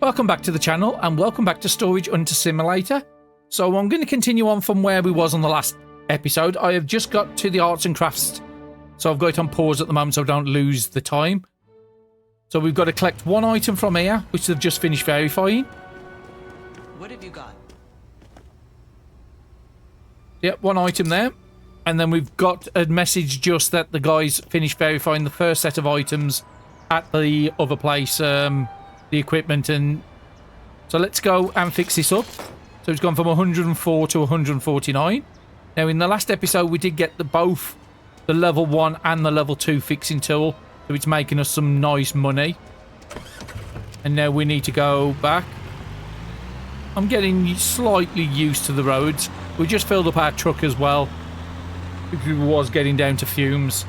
Welcome back to the channel and welcome back to Storage Hunter Simulator. So I'm going to continue on from where we was on the last episode. I have just got to the arts and crafts, so I've got it on pause at the moment so I don't lose the time. So we've got to collect one item from here, which they've just finished verifying. What have you got? Yep, one item there. And then we've got a message just that the guys finished verifying the first set of items at the other place, the equipment. And so let's go and fix this up. So it's gone from 104 to 149. Now in the last episode we did get both the level 1 and the level 2 fixing tool, so it's making us some nice money. And now we need to go back. I'm getting slightly used to the roads. We just filled up our truck as well, because we was getting down to fumes.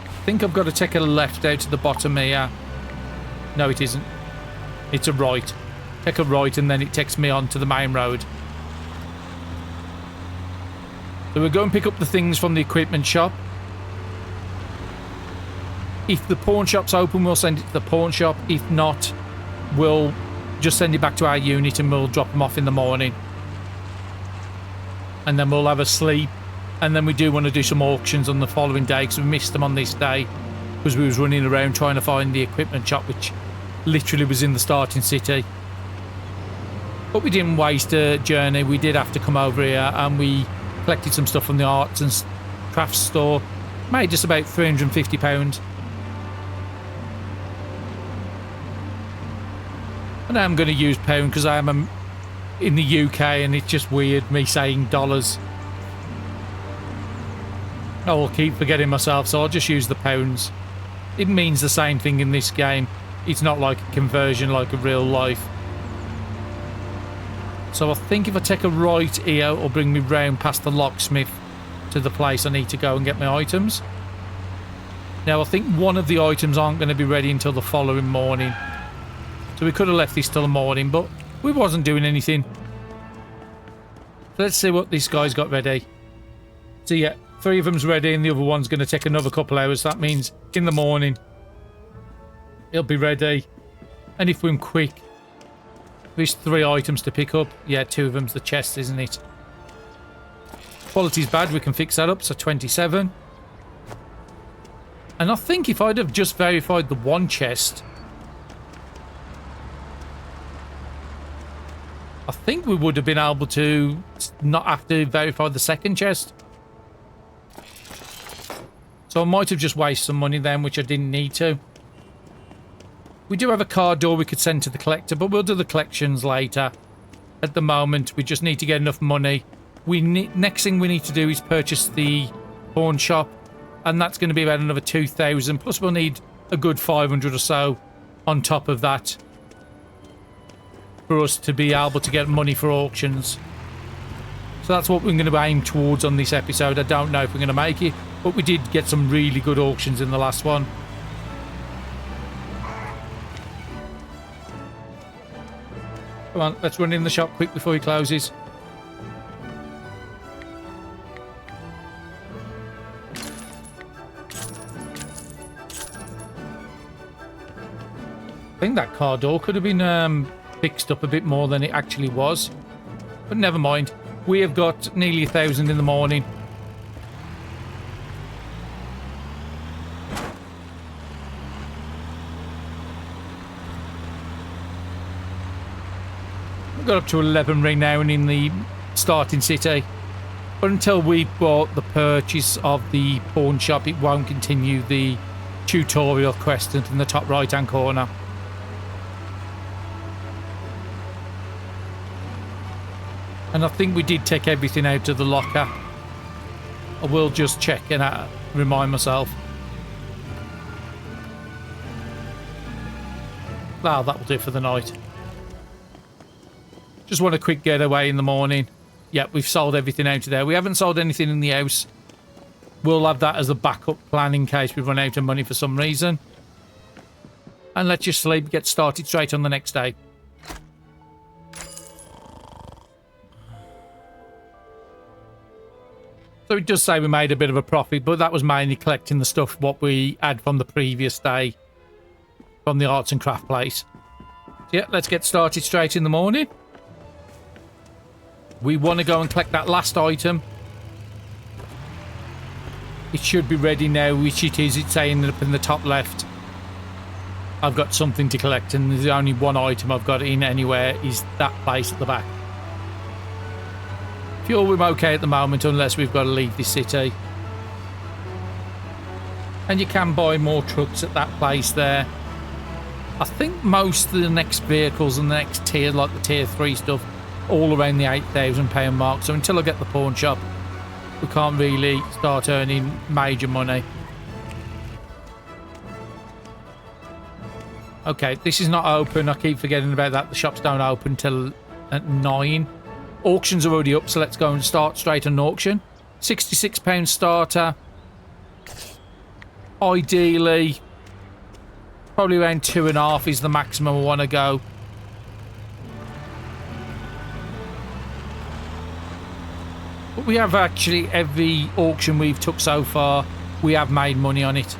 I think I've got to take a left out to the bottom here. No, it isn't. It's a right. Take a right and then it takes me on to the main road. So we'll go and pick up the things from the equipment shop. If the pawn shop's open, we'll send it to the pawn shop. If not, we'll just send it back to our unit and we'll drop them off in the morning. And then we'll have a sleep. And then we do want to do some auctions on the following day, because we missed them on this day because we was running around trying to find the equipment shop, which literally was in the starting city. But we didn't waste a journey. We did have to come over here and we collected some stuff from the arts and crafts store. Made just about £350. And I'm going to use pound because I am in the UK and it's just weird me saying dollars. I will keep forgetting myself, so I'll just use the pounds. It means the same thing in this game. It's not like a conversion like a real life. So I think if I take a right here, it'll bring me round past the locksmith to the place I need to go and get my items. Now I think one of the items aren't going to be ready until the following morning. So we could have left this till the morning, but we wasn't doing anything. So let's see what this guy's got ready. So yeah, 3 of them's ready and the other one's going to take another couple hours. That means in the morning it'll be ready. And if we're quick, there's 3 items to pick up. Yeah, 2 of them's the chest, isn't it? Quality's bad, we can fix that up, so 27. And I think if I'd have just verified the one chest, I think we would have been able to not have to verify the second chest. So I might have just wasted some money then, which I didn't need to. We do have a car door we could send to the collector, but we'll do the collections later. At the moment, we just need to get enough money. Next thing we need to do is purchase the pawn shop, and that's going to be about another 2,000. Plus we'll need a good 500 or so on top of that for us to be able to get money for auctions. So that's what we're going to aim towards on this episode. I don't know if we're going to make it, but we did get some really good auctions in the last one. Come on, let's run in the shop quick before he closes. I think that car door could have been fixed up a bit more than it actually was. But never mind. We have got nearly 1,000 in the morning. We've got up to 11 right now and in the starting city. But until we bought the purchase of the pawn shop, it won't continue the tutorial quest in the top right hand corner. And I think we did take everything out of the locker. I will just check and remind myself. Well, that will do for the night. Just want a quick getaway in the morning. Yep, we've sold everything out of there. We haven't sold anything in the house. We'll have that as a backup plan in case we run out of money for some reason. And let's just sleep, get started straight on the next day. So it does say we made a bit of a profit, but that was mainly collecting the stuff what we had from the previous day from the arts and craft place. Yeah, let's get started straight in the morning. We want to go and collect that last item. It should be ready now, which it is. It's saying up in the top left. I've got something to collect, and there's only one item I've got in anywhere is that place at the back. Fuel we're okay at the moment unless we've got to leave the city. And you can buy more trucks at that place there. I think most of the next vehicles and the next tier, like the tier 3 stuff, all around the £8,000 mark. So until I get the pawn shop, we can't really start earning major money. Okay, this is not open. I keep forgetting about that. The shops don't open till at 9. Auctions are already up, so let's go and start straight on auction. £66 starter. Ideally, probably around 2.5 is the maximum I want to go. But we have actually, every auction we've took so far, we have made money on it.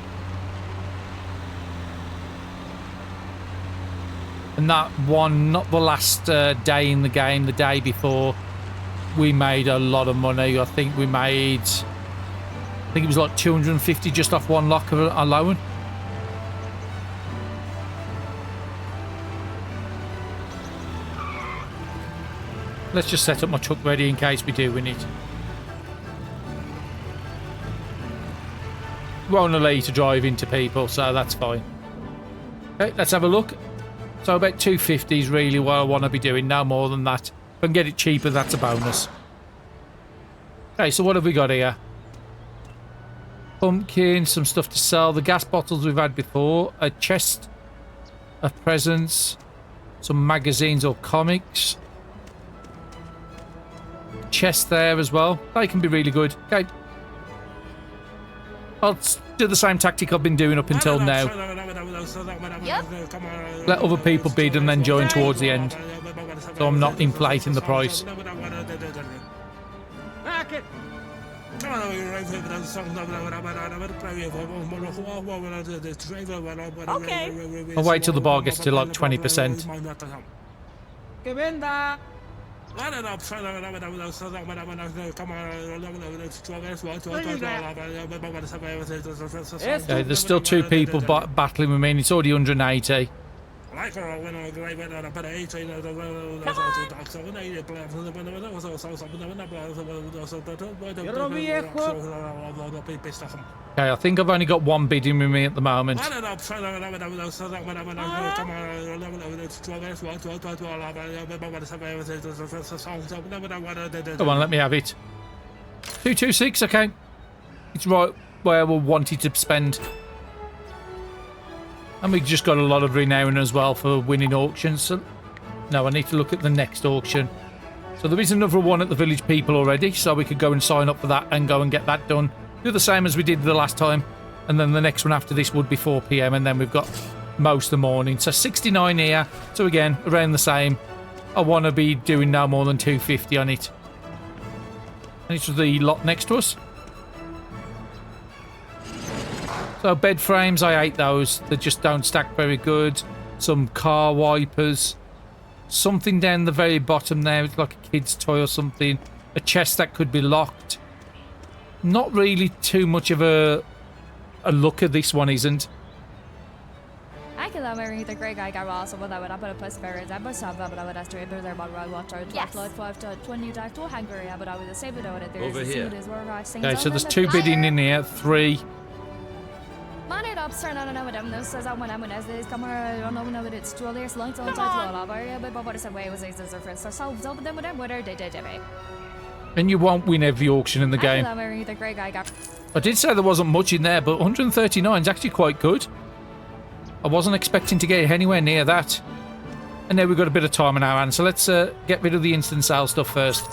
And that one, not the last day in the game, the day before, we made a lot of money. I think we made, I think it was like 250 just off one lock alone. Let's just set up my truck ready in case we do win it. Won't allow you to drive into people, so that's fine. Okay, let's have a look. So about 250 is really what I want to be doing, no more than that. If I can get it cheaper, that's a bonus. Okay, so what have we got here? Pumpkin, some stuff to sell. The gas bottles we've had before. A chest of presents. Some magazines or comics. Chest there as well. They can be really good. Okay. I'll do the same tactic I've been doing up until now. Yep. Let other people bid and then join towards the end. So I'm not inflating the price. Okay. I'll wait till the bar gets to like 20%. Que venda. Okay, there's still 2 people battling with me and it's already 180. Okay, I think I've only got one bidding with me at the moment. Come on, let me have it. 226, okay. It's right where we wanted to spend. And we've just got a lot of renown as well for winning auctions. So, no, I need to look at the next auction. So there is another one at the Village People already, so we could go and sign up for that and go and get that done. Do the same as we did the last time. And then the next one after this would be 4 PM, and then we've got most of the morning. So 69 here. So again, around the same. I want to be doing no more than 250 on it. And it's the lot next to us. So bed frames, I hate those. They just don't stack very good. Some car wipers. Something down the very bottom there. It's like a kid's toy or something. A chest that could be locked. Not really too much of a look at this one, isn't. Over here. Okay, so there's 2 bidding in here. 3. And you won't win every auction in the game. I did say there wasn't much in there, but 139 is actually quite good. I wasn't expecting to get anywhere near that. And now we've got a bit of time on our hands, so let's get rid of the instant sale stuff first.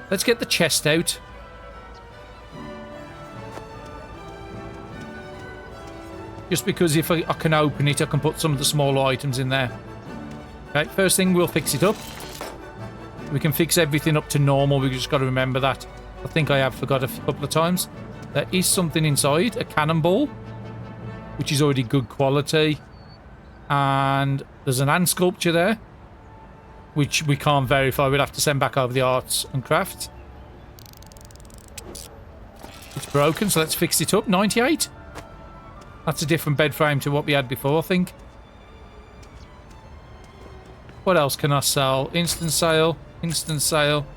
Let's get the chest out. Just because if I can open it, I can put some of the smaller items in there. Okay, first thing, we'll fix it up. We can fix everything up to normal. We've just got to remember that. I think I have forgot a couple of times. There is something inside, a cannonball, which is already good quality. And there's an ant sculpture there, which we can't verify. We'd have to send back over the arts and crafts. It's broken, so let's fix it up. 98. That's a different bed frame to what we had before, I think. What else can I sell? Instant sale. Instant sale.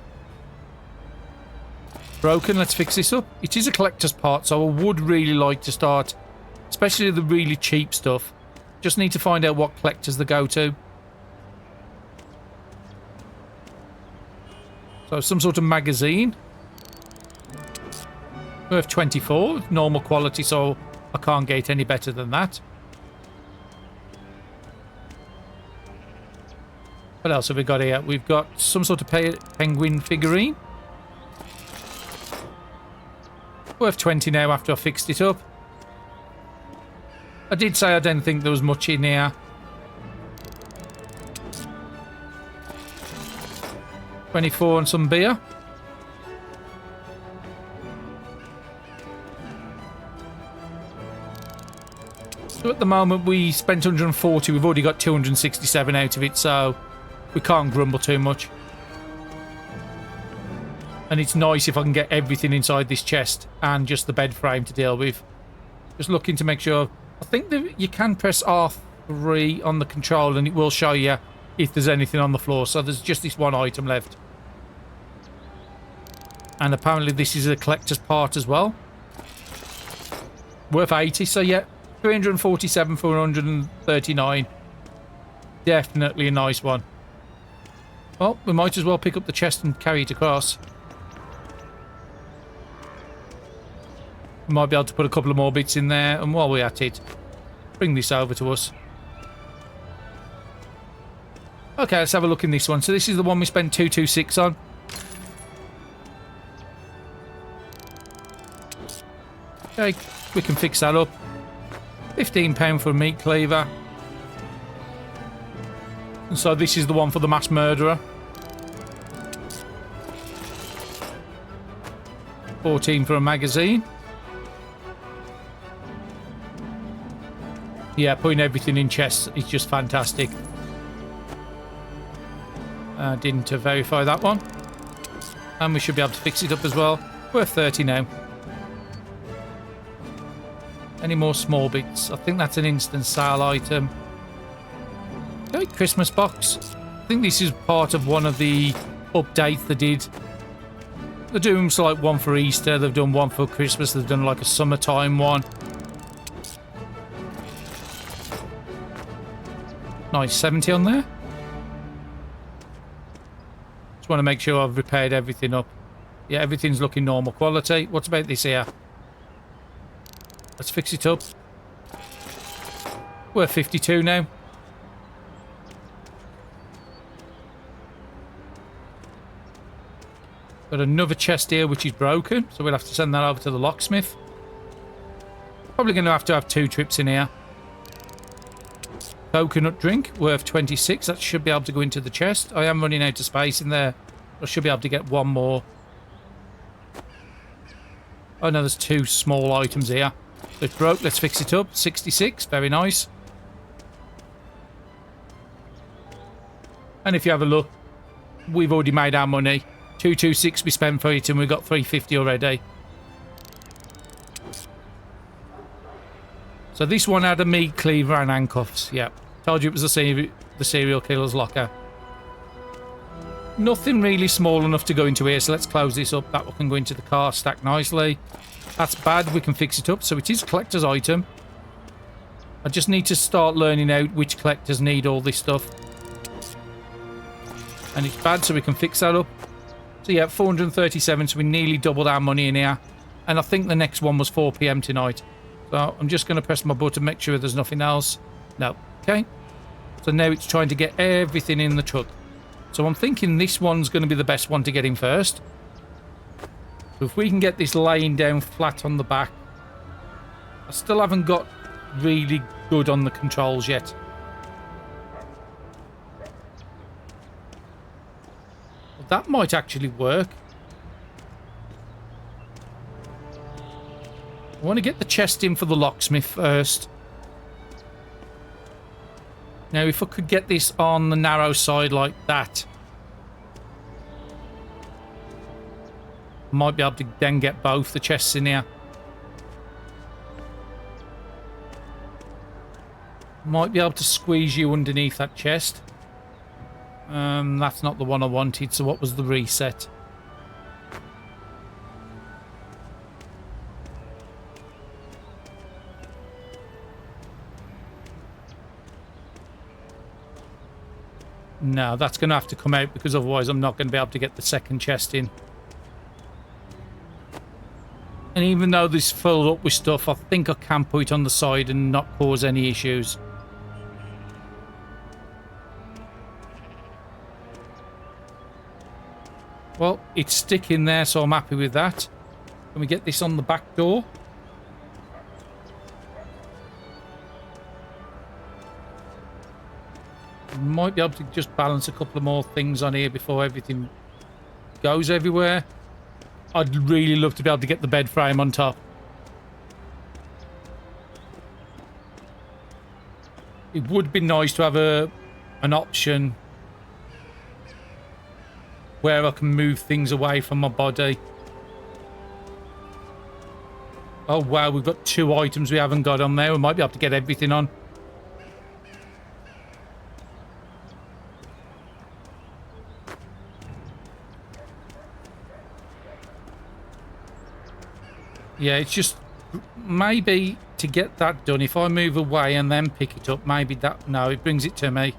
Broken, let's fix this up. It is a collector's part, so I would really like to start, especially the really cheap stuff. Just need to find out what collectors they go to. So some sort of magazine. Worth 24. Normal quality, so I can't get any better than that. What else have we got here? We've got some sort of penguin figurine. Worth 20 now after I fixed it up. I did say I didn't think there was much in here. 24 and some beer. So at the moment we spent 140. We've already got 267 out of it, so we can't grumble too much. And it's nice if I can get everything inside this chest and just the bed frame to deal with. Just looking to make sure. I think that you can press R3 on the control and it will show you if there's anything on the floor. So there's just this one item left. And apparently this is a collector's part as well. Worth 80, so yeah. 347 for 139. Definitely a nice one. Well, we might as well pick up the chest and carry it across. We might be able to put a couple of more bits in there, and while we're at it, bring this over to us. Okay, let's have a look in this one. So this is the one we spent 226 on. Okay, we can fix that up. £15 for a meat cleaver. And so this is the one for the mass murderer. 14 for a magazine. Yeah, putting everything in chests is just fantastic. Didn't verify that one. And we should be able to fix it up as well. Worth 30 now. Any more small bits? I think that's an instant sale item. Okay, Christmas box. I think this is part of one of the updates they did. They're doing like one for Easter. They've done one for Christmas. They've done like a summertime one. Nice, 70 on there. Just want to make sure I've repaired everything up. Yeah, everything's looking normal quality. What about this here? Let's fix it up. We're 52 now. Got another chest here which is broken, so we'll have to send that over to the locksmith. Probably going to have 2 trips in here. Coconut drink, worth 26. That should be able to go into the chest. I am running out of space in there. I should be able to get one more. Oh no, there's 2 small items here. So it's broke, let's fix it up. 66, very nice. And if you have a look, we've already made our money. 226 we spent for it and we got 350 already. So this one had a meat cleaver and handcuffs. Yeah, told you it was the serial killer's locker. Nothing really small enough to go into here, so let's close this up. That one can go into the car, stacked nicely. That's bad, we can fix it up. So it is a collector's item. I just need to start learning out which collectors need all this stuff. And it's bad, so we can fix that up. So yeah, 437, so we nearly doubled our money in here. And I think the next one was 4 PM tonight. So I'm just going to press my button, make sure there's nothing else. No. Okay. So now it's trying to get everything in the truck. So I'm thinking this one's going to be the best one to get in first. So if we can get this laying down flat on the back. I still haven't got really good on the controls yet. Well, that might actually work. I want to get the chest in for the locksmith first. Now, if I could get this on the narrow side like that, I might be able to then get both the chests in here. Might be able to squeeze you underneath that chest. That's not the one I wanted, so what was the reset? No, that's going to have to come out because otherwise I'm not going to be able to get the second chest in. And even though this is filled up with stuff, I think I can put it on the side and not cause any issues. Well, it's sticking there, so I'm happy with that. Can we get this on the back door? Might be able to just balance a couple of more things on here before everything goes everywhere. I'd really love to be able to get the bed frame on top. It would be nice to have an option where I can move things away from my body. Oh wow, we've got 2 items we haven't got on there. We might be able to get everything on. Yeah, it's just maybe to get that done, if I move away and then pick it up, maybe that... No, it brings it to me.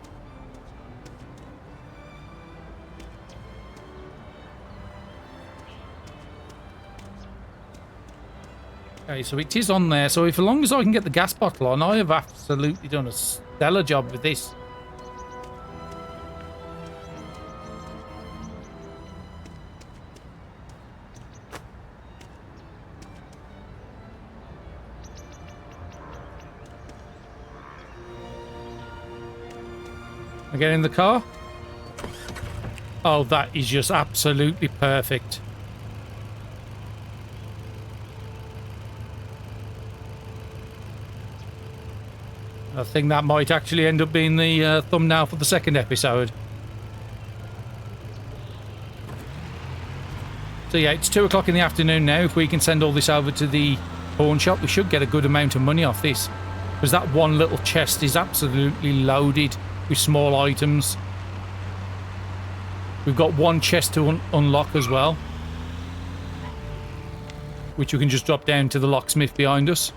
Okay, so it is on there. So if as long as I can get the gas bottle on, I have absolutely done a stellar job with this. I get in the car. Oh, that is just absolutely perfect. I think that might actually end up being the thumbnail for the second episode. So yeah, it's 2 o'clock in the afternoon now. If we can send all this over to the pawn shop, we should get a good amount of money off this. Because that one little chest is absolutely loaded with small items. We've got 1 chest to unlock as well, which we can just drop down to the locksmith behind us.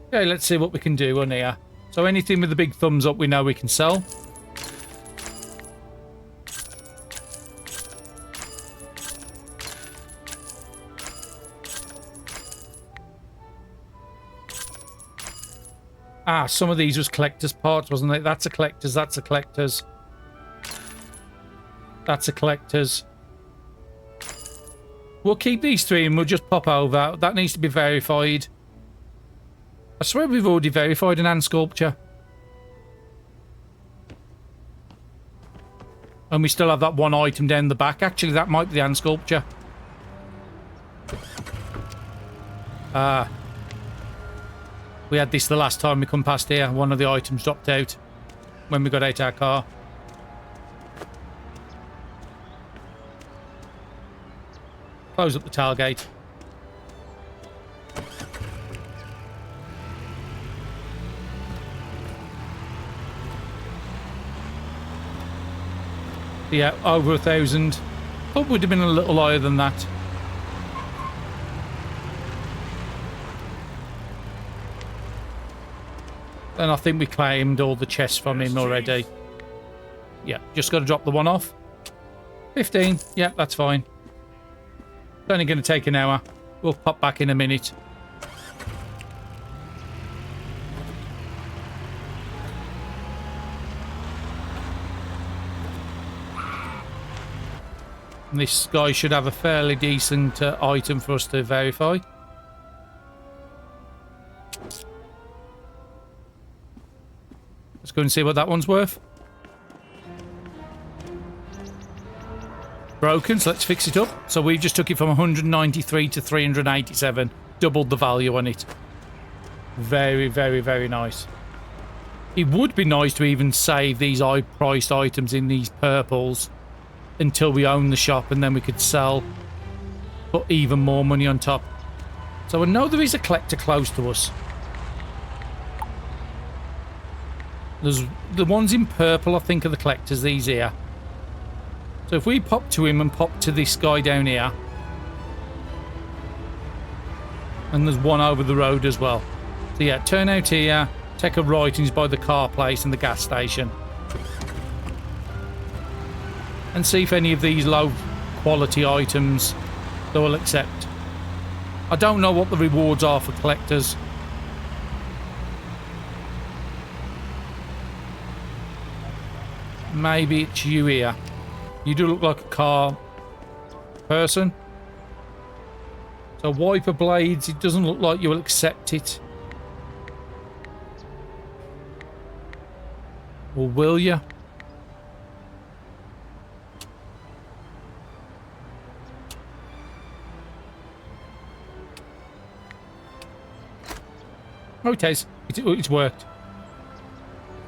Okay, let's see what we can do on here. So anything with the big thumbs up we know we can sell. Ah, some of these was collector's parts, wasn't it? That's a collector's, that's a collector's. That's a collector's. We'll keep these 3 and we'll just pop over. That needs to be verified. I swear we've already verified an hand sculpture. And we still have that 1 item down the back. Actually, that might be the hand sculpture. We had this the last time we come past here. One of the items dropped out when we got out our car. Close up the tailgate. Yeah, over 1,000. Thought would have been a little higher than that. And I think we claimed all the chests from him already. Yeah, just got to drop the 1 off. 15. Yeah, that's fine. It's only going to take an hour. We'll pop back in a minute. And this guy should have a fairly decent item for us to verify. Let's go and see what that one's worth. Broken, so let's fix it up. So we just took it from 193 to 387. Doubled the value on it. Very, very, very nice. It would be nice to even save these high-priced items in these purples until we own the shop, and then we could sell, put even more money on top. So I know there is a collector close to us. There's the ones in purple, I think, are the collectors, these here. So if we pop to him and pop to this guy down here. And there's one over the road as well. So yeah, turn out here, take a right, and he's by the car place and the gas station. And see if any of these low quality items they will accept. I don't know what the rewards are for collectors. Maybe it's you here. You do look like a car person. So wiper blades, it doesn't look like you will accept it. Or will you? Oh, it is. It's worked.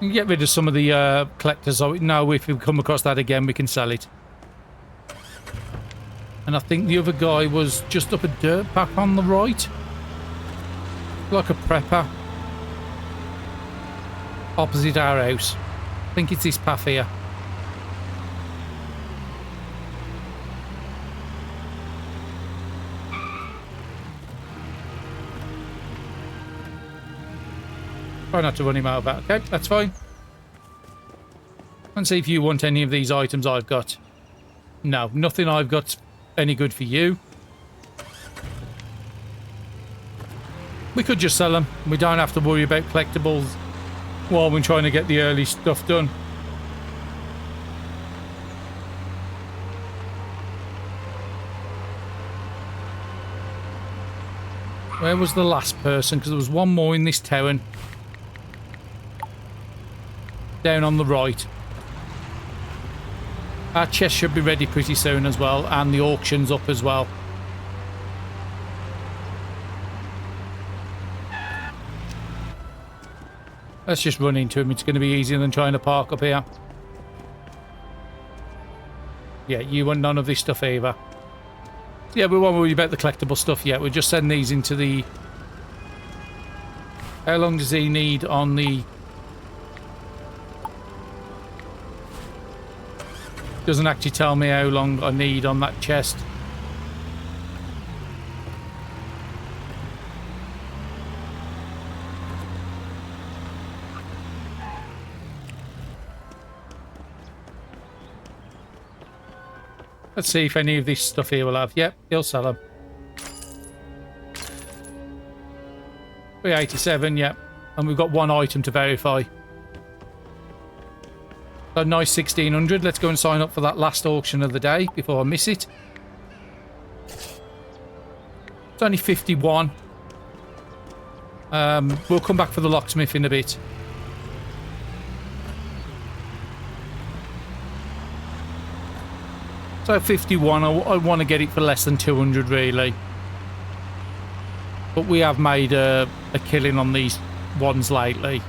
You can get rid of some of the collectors. So now if we come across that again, we can sell it. And I think the other guy was just up a dirt path on the right. Like a prepper. Opposite our house. I think it's this path here. Try not to run him over. Okay, that's fine. And see if you want any of these items I've got. No, nothing I've got any good for you. We could just sell them. We don't have to worry about collectibles while we're trying to get the early stuff done. Where was the last person? Because there was one more in this town. Down on the right. Our chest should be ready pretty soon as well, and the auction's up as well. Let's just run into him. It's going to be easier than trying to park up here. Yeah, you want none of this stuff either. Yeah, we won't worry about the collectible stuff yet. We'll just send these into the... How long does he need on the... Doesn't actually tell me how long I need on that chest. Let's see if any of this stuff here will have. Yep, he'll sell them. 387, yep. And we've got one item to verify. So nice 1600. Let's go and sign up for that last auction of the day before I miss it. It's only 51. We'll come back for the locksmith in a bit. So 51, I want to get it for less than 200 really. But we have made a killing on these ones lately.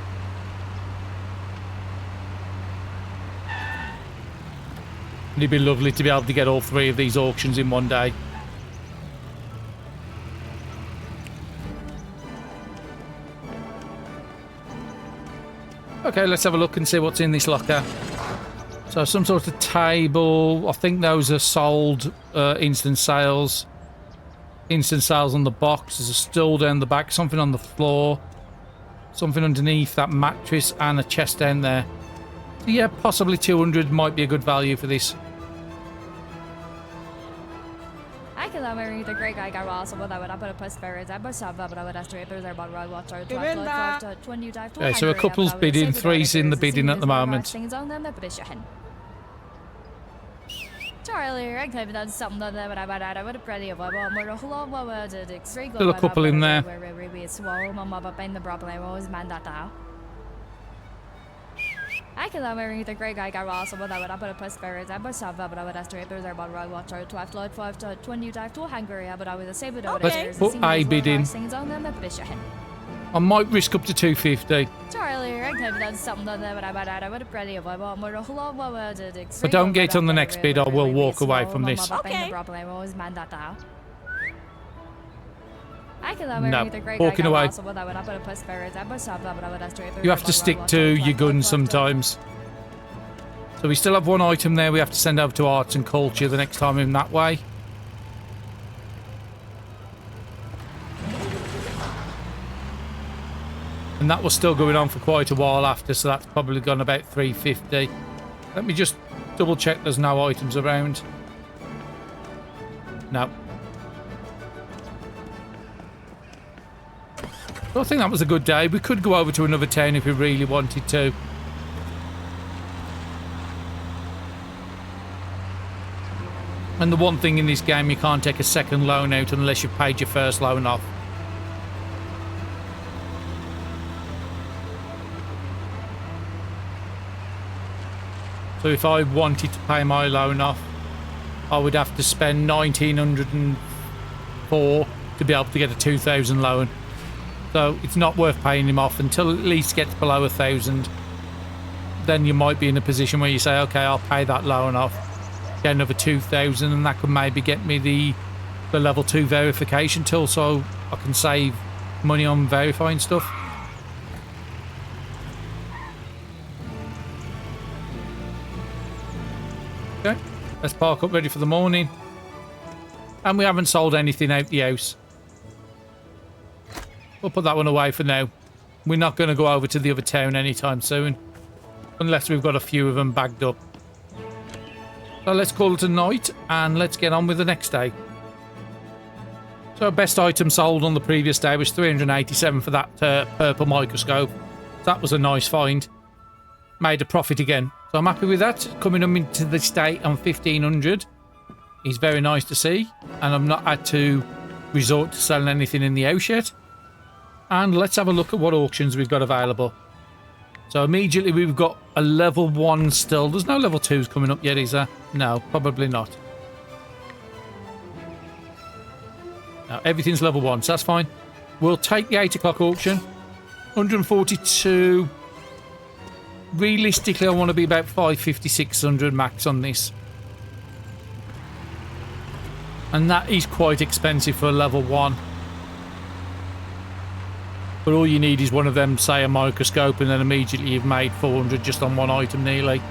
It'd be lovely to be able to get all three of these auctions in one day. Okay, let's have a look and see what's in this locker. So some sort of table. I think those are sold instant sales. Instant sales on the box. There's a stool down the back. Something on the floor. Something underneath that mattress and a chest down there. So yeah, possibly 200 might be a good value for this. I can marry the great guy Garwas, but I would have put a post ferret. I must have, but I would have to there about right watcher. Okay, so a couple's bidding, three's in the bidding at the moment. Charlie, I could have done something that I would have pretty of a more a whole lot of extreme. Still a couple in there. Where we swallow my mother in the problem. I was man that now. I can marry the great guy Garwas, but I would have put a post ferret. I must have, but I would have to there about right watcher. 12 lot 5 to 20 to Hungary, but I would have saved it. Let's put I bid in. I might risk up to 250. Charlie, I could have done something that I would have ready of my mom or a whole lot more But don't get on the next bid, I will walk away from this. Okay. No, walking away. You have to stick to your guns sometimes. So we still have one item there we have to send over to Arts and Culture the next time in that way. And that was still going on for quite a while after, so that's probably gone about 350. Let me just double check there's no items around. No. So I think that was a good day. We could go over to another town if we really wanted to. And the one thing in this game, you can't take a second loan out unless you've paid your first loan off. So if I wanted to pay my loan off, I would have to spend 1,904 to be able to get a 2,000 loan. So it's not worth paying him off until at least gets below 1,000. Then you might be in a position where you say, okay, I'll pay that loan off, get another 2,000, and that could maybe get me the level 2 verification tool, so I can save money on verifying stuff. Okay, let's park up ready for the morning. And we haven't sold anything out the house. We'll put that one away for now. We're not going to go over to the other town anytime soon, unless we've got a few of them bagged up. So let's call it a night and let's get on with the next day. So our best item sold on the previous day was 387 for that purple microscope. That was a nice find. Made a profit again. So I'm happy with that. Coming up into this day on 1,500 is very nice to see. And I've not had to resort to selling anything in the house yet. And let's have a look at what auctions we've got available. So immediately we've got a level 1 still. There's no level 2s coming up yet, is there? No, probably not. No, everything's level 1, so that's fine. We'll take the 8 o'clock auction. 142. Realistically, I want to be about 550, 600 max on this. And that is quite expensive for a level 1. But all you need is one of them, say a microscope, and then immediately you've made 400 just on one item nearly.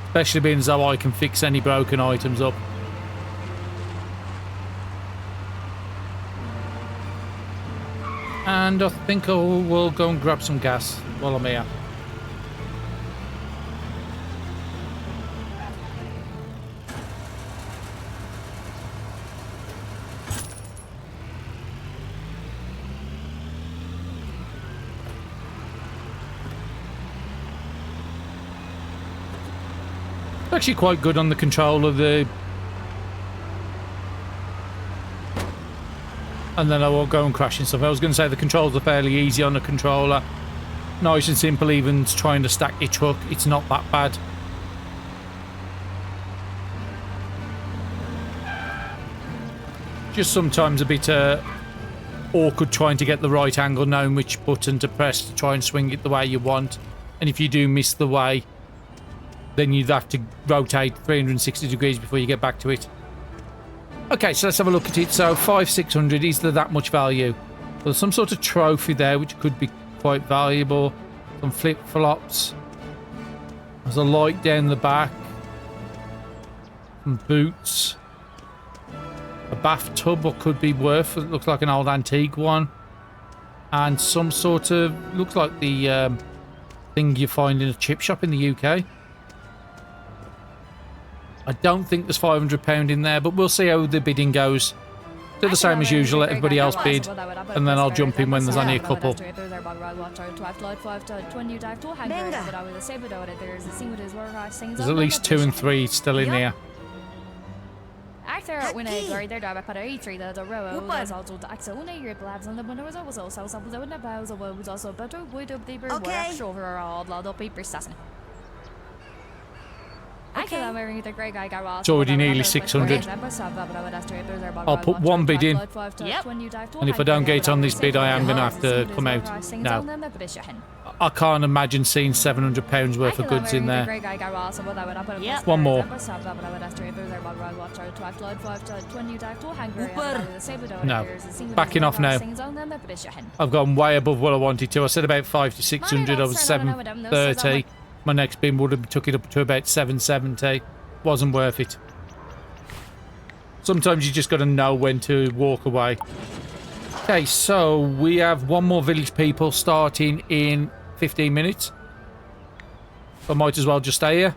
Especially being as though I can fix any broken items up. And I think we'll go and grab some gas while I'm here. Actually quite good on the control of the, and then I won't go and crash and stuff. I was going to say the controls are fairly easy on the controller, nice and simple. Even trying to stack your truck, it's not that bad. Just sometimes a bit awkward trying to get the right angle, knowing which button to press to try and swing it the way you want. And if you do miss the way, then you'd have to rotate 360 degrees before you get back to it. Okay, so let's have a look at it. So 5,600, is there that much value? Well, there's some sort of trophy there which could be quite valuable. Some flip-flops. There's a light down the back. Some boots. A bathtub, what could be worth. It looks like an old antique one. And some sort of, looks like the thing you find in a chip shop in the UK. I don't think there's £500 in there, but we'll see how the bidding goes. Do the same as usual, let everybody else bid, and then I'll jump in when there's only a couple. There's at least 2 and 3 still in here. It's already nearly 600. I'll put one bid in. Yep. And if I don't get on this bid, I am going to have to come out. No. I can't imagine seeing £700 worth of goods in there. Yep. One more. No. Backing off now. I've gone way above what I wanted to. I said about 500 to 600. I was 730. My next bin would have took it up to about 770. Wasn't worth it. Sometimes you just got to know when to walk away. Okay, so we have one more village people starting in 15 minutes. I might as well just stay here.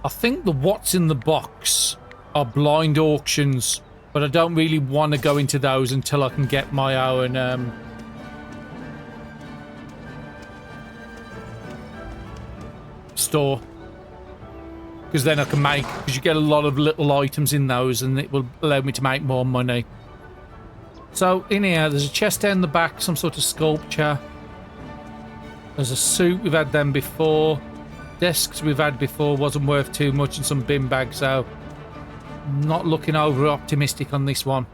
I think the what's in the box are blind auctions, but I don't really want to go into those until I can get my own store. Because then I can make, because you get a lot of little items in those and it will allow me to make more money. So in here, there's a chest down the back, some sort of sculpture. There's a suit, we've had them before. Desks we've had before, wasn't worth too much, and some bin bags, so not looking over optimistic on this one.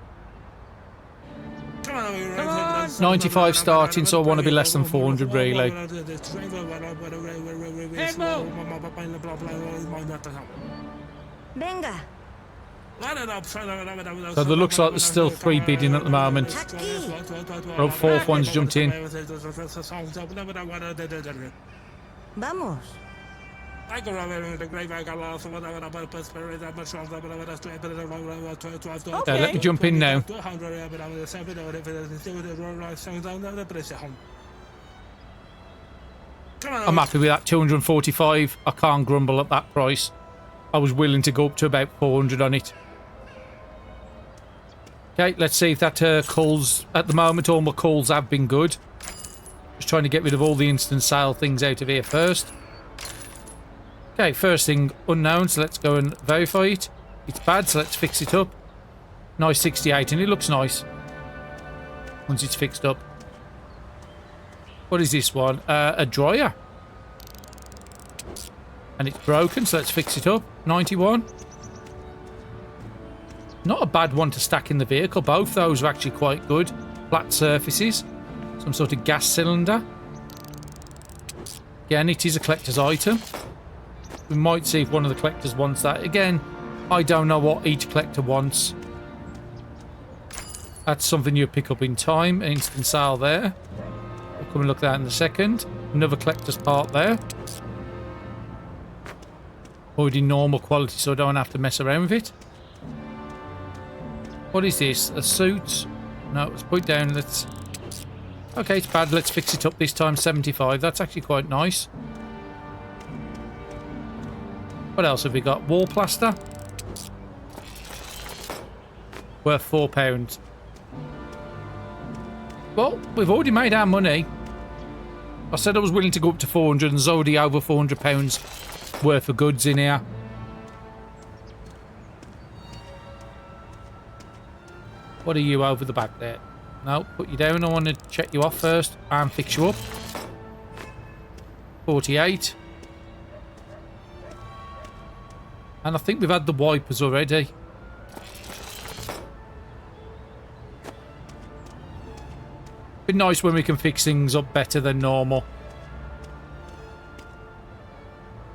95 starting, so I want to be less than 400 really. Venga. So there looks like there's still 3 bidding at the moment. Oh, 4th one's jumped in. Vamos. Yeah, let me jump in now. I'm happy with that, 245. I can't grumble at that price. I was willing to go up to about 400 on it. Okay, let's see if that culls. At the moment, all my calls have been good. Just trying to get rid of all the instant sale things out of here first. Okay, first thing, unknown, so let's go and verify it. It's bad, so let's fix it up. Nice 68, and it looks nice once it's fixed up. What is this one? A dryer. And it's broken, so let's fix it up. 91. Not a bad one to stack in the vehicle. Both those are actually quite good. Flat surfaces. Some sort of gas cylinder. Again, it is a collector's item. We might see if one of the collectors wants that. Again, I don't know what each collector wants. That's something you pick up in time. Instant sale there. We'll come and look at that in a second. Another collector's part there. Already normal quality, so I don't have to mess around with it. What is this? A suit? No, let's put it down. Let's... Okay, it's bad. Let's fix it up this time. 75. That's actually quite nice. What else have we got? Wall plaster. Worth £4. Well, we've already made our money. I said I was willing to go up to 400, and there's already over £400 worth of goods in here. What are you over the back there? No, put you down. I want to check you off first and fix you up. 48. And I think we've had the wipers already. Be nice when we can fix things up better than normal.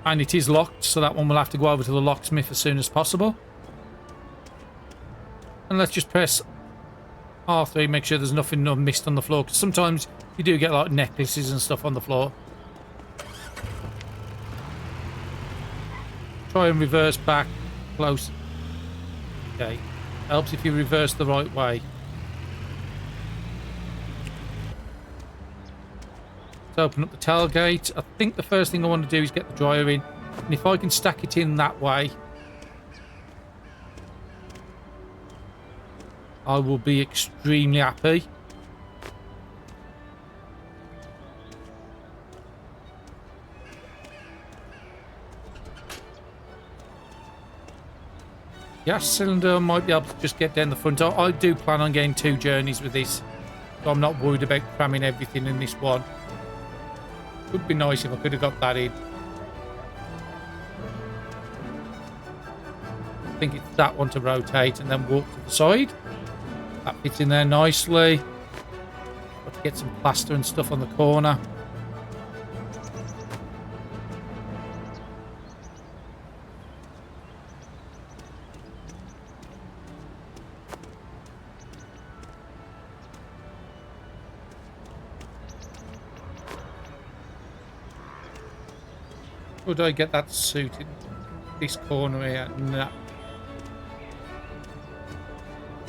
And it is locked, so that one will have to go over to the locksmith as soon as possible. And let's just press R3, make sure there's nothing missed on the floor, because sometimes you do get like necklaces and stuff on the floor. Try and reverse back close. Okay, helps if you reverse the right way. Let's open up the tailgate. I think the first thing I want to do is get the dryer in, and if I can stack it in that way, I will be extremely happy. Gas cylinder, I might be able to just get down the front. I do plan on getting 2 journeys with this, so I'm not worried about cramming everything in this one. Would be nice if I could have got that in. I think it's that one to rotate and then walk to the side. That fits in there nicely. Got to get some plaster and stuff on the corner. Would I get that suited? This corner here? No.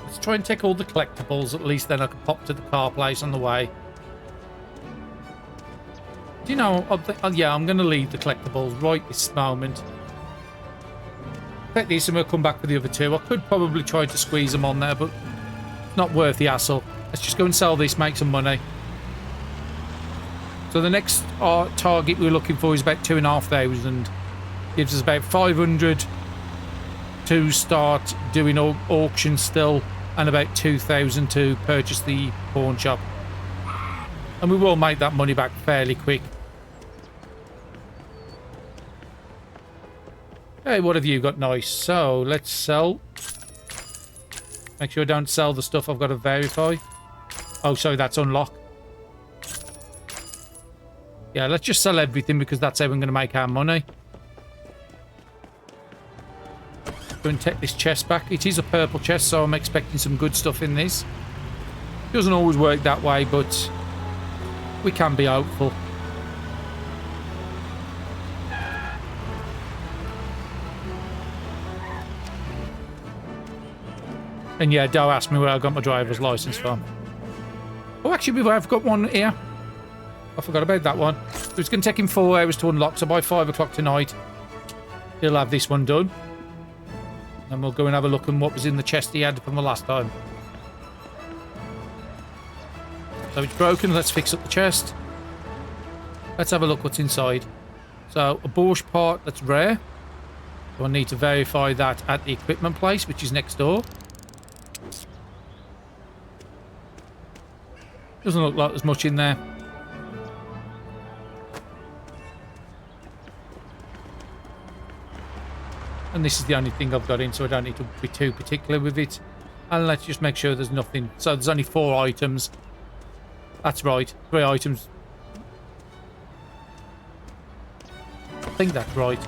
Let's try and take all the collectibles. At least then I can pop to the car place on the way. Do you know? Yeah, I'm going to leave the collectibles right this moment. Take these and we'll come back for the other two. I could probably try to squeeze them on there, but not worth the hassle. Let's just go and sell this, make some money. So the next target we're looking for is about 2,500. Gives us about 500 to start doing auctions still, and about 2,000 to purchase the pawn shop. And we will make that money back fairly quick. Hey, what have you got? Nice. So let's sell. Make sure I don't sell the stuff I've got to verify. Oh, sorry, that's unlock. Yeah, let's just sell everything because that's how we're going to make our money. Go and take this chest back. It is a purple chest, so I'm expecting some good stuff in this. Doesn't always work that way, but we can be hopeful. And yeah, don't ask me where I got my driver's license from. Oh, actually, I've got one here. I forgot about that one. It's going to take him 4 hours to unlock, so by 5 o'clock tonight, he'll have this one done. And we'll go and have a look at what was in the chest he had from the last time. So it's broken. Let's fix up the chest. Let's have a look what's inside. So a Bosch part that's rare. So I need to verify that at the equipment place, which is next door. Doesn't look like there's much in there. And this is the only thing I've got in, so I don't need to be too particular with it. And let's just make sure there's nothing. So there's only 4 items. That's right, 3 items. I think that's right.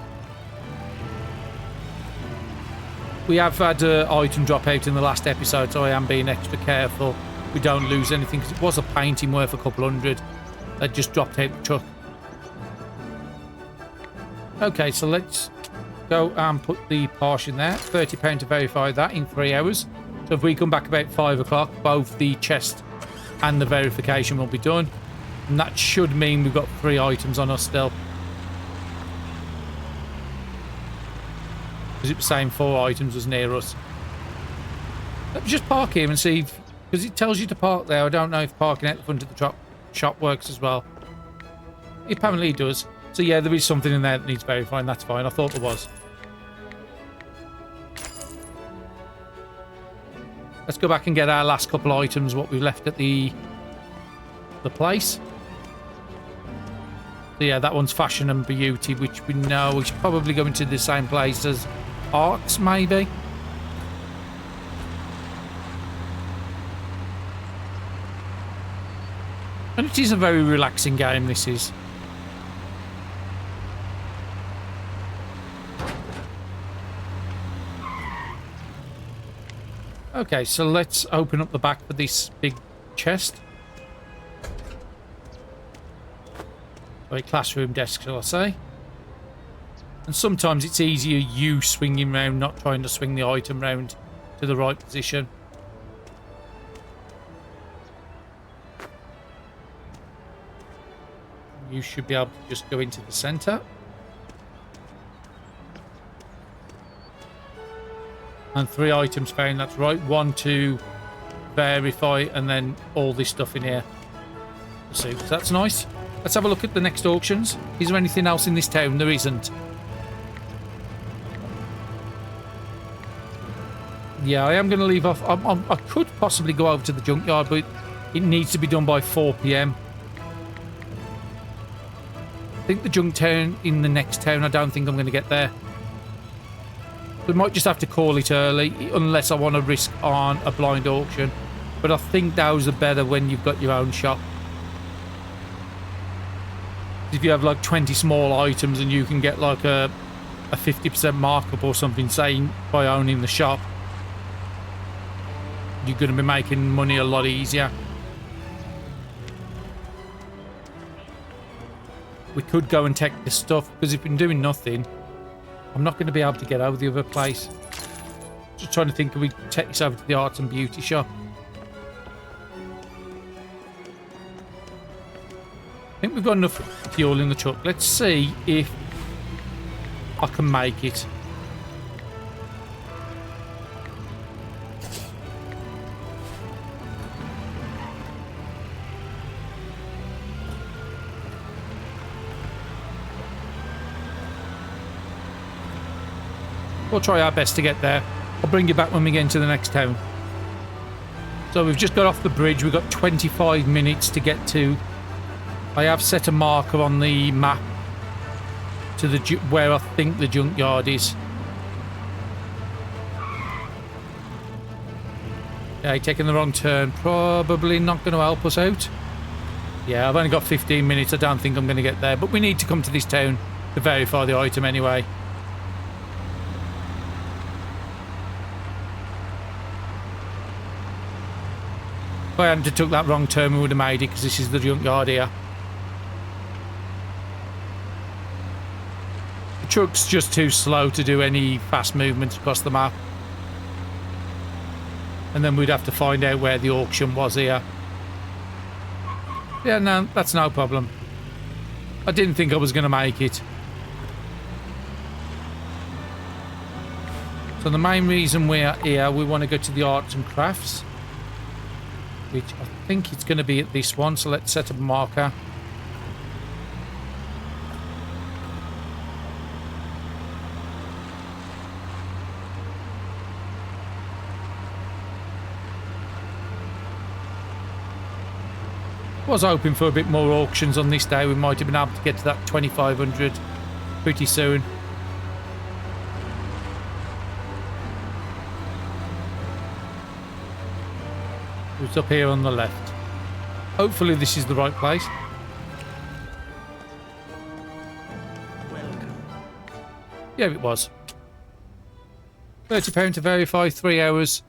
We have had an item drop out in the last episode, so I am being extra careful we don't lose anything, because it was a painting worth a couple hundred that just dropped out the truck. Okay, so let's go and put the Porsche in there. £30 to verify that in 3 hours. So if we come back about 5 o'clock, both the chest and the verification will be done. And that should mean we've got 3 items on us still. Because it was saying 4 items was near us. Let me just park here and see if... Because it tells you to park there. I don't know if parking at the front of the shop works as well. Apparently it does. So yeah, there is something in there that needs verifying. That's fine. I thought there was. Let's go back and get our last couple items, what we've left at the place. So yeah, that one's fashion and beauty, which we know is probably going to the same place as Arts, maybe. And it is a very relaxing game, this is. Okay, so let's open up the back for this big chest. Or classroom desk, shall I say. And sometimes it's easier you swinging round, not trying to swing the item round to the right position. You should be able to just go into the center. And 3 items found, that's right. 1 to verify, and then all this stuff in here. So that's nice. Let's have a look at the next auctions. Is there anything else in this town? There isn't. Yeah, I am going to leave off. I could possibly go over to the junkyard, but it needs to be done by 4 PM. I think the junk town in the next town, I don't think I'm going to get there. We might just have to call it early, unless I want to risk on a blind auction. But I think those are better when you've got your own shop. If you have like 20 small items and you can get like a 50% markup or something, saying by owning the shop, you're going to be making money a lot easier. We could go and take this stuff, because if we're doing nothing, I'm not going to be able to get over the other place. Just trying to think, can we take this over to the arts and beauty shop? I think we've got enough fuel in the truck. Let's see if I can make it. We'll try our best to get there. I'll bring you back when we get into the next town. So we've just got off the bridge. We've got 25 minutes to get to... I have set a marker on the map to the where I think the junkyard is. Okay, taking the wrong turn. Probably not going to help us out. Yeah, I've only got 15 minutes. I don't think I'm going to get there. But we need to come to this town to verify the item anyway. If I hadn't took that wrong turn, we would have made it, because this is the junkyard here. The truck's just too slow to do any fast movements across the map. And then we'd have to find out where the auction was here. Yeah, no, that's no problem. I didn't think I was going to make it. So the main reason we're here, we want to go to the arts and crafts, which I think it's going to be at this one. So let's set up a marker. Was hoping for a bit more auctions on this day. We might have been able to get to that 2,500 pretty soon. It's up here on the left. Hopefully this is the right place. Welcome. Yeah, it was. £30 to verify, 3 hours.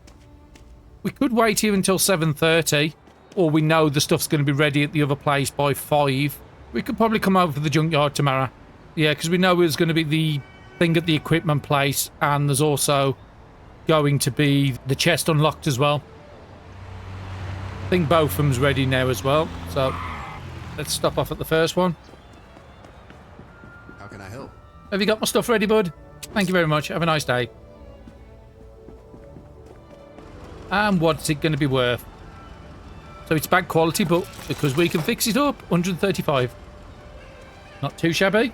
We could wait here until 7:30, or we know the stuff's going to be ready at the other place by 5. We could probably come over to the junkyard tomorrow. Yeah, because we know there's going to be the thing at the equipment place, and there's also going to be the chest unlocked as well. I think both of them's ready now as well, so let's stop off at the first one. How can I help? Have you got my stuff ready, bud? Thank you very much. Have a nice day. And what's it going to be worth? So it's bad quality, but because we can fix it up, 135. Not too shabby.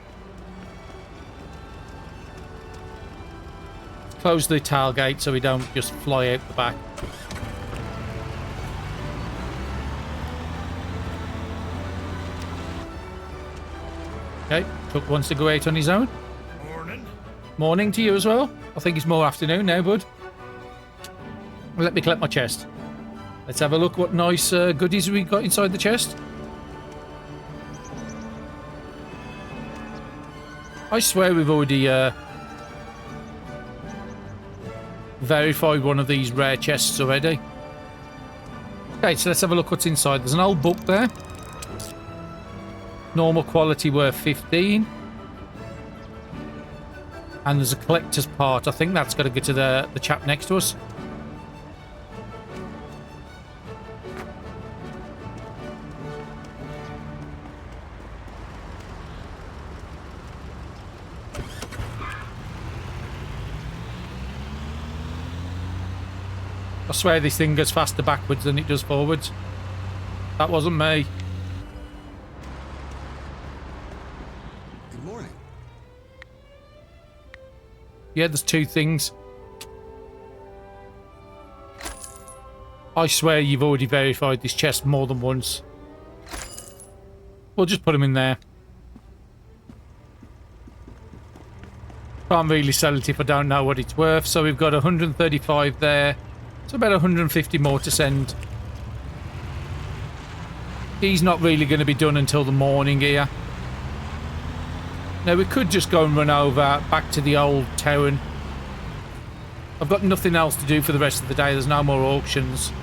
Close the tailgate so we don't just fly out the back. Okay, truck wants to go out on his own. Morning. Morning to you as well. I think it's more afternoon now, bud. Let me collect my chest. Let's have a look what nice goodies we got inside the chest. I swear we've already verified one of these rare chests already. Okay, so let's have a look what's inside. There's an old book there. Normal quality worth 15. And there's a collector's part. I think that's got to go to the chap next to us. I swear this thing goes faster backwards than it does forwards. That wasn't me. Good morning. Yeah, there's 2 things. I swear you've already verified this chest more than once. We'll just put them in there. Can't really sell it if I don't know what it's worth. So we've got 135 there. So about 150 more to send. He's not really going to be done until the morning here. Now we could just go and run over back to the old town. I've got nothing else to do for the rest of the day. There's no more auctions.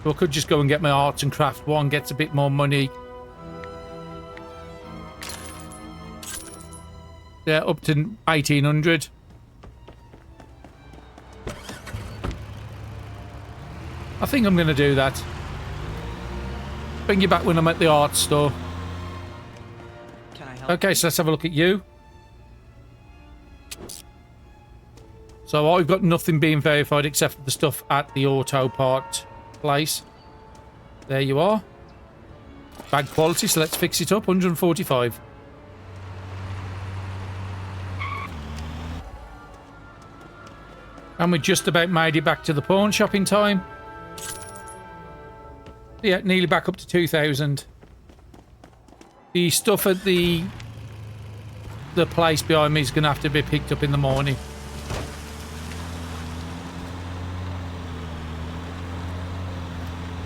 So I could just go and get my arts and craft one. Gets a bit more money. Yeah, up to 1800. I think I'm going to do that. Bring you back when I'm at the art store. Can I help? Okay, so let's have a look at you. So I've got nothing being verified except for the stuff at the auto part place. There you are. Bad quality, so let's fix it up. 145. And we just about made it back to the pawn shop in time. Yeah, nearly back up to 2,000. The stuff at the place behind me is going to have to be picked up in the morning.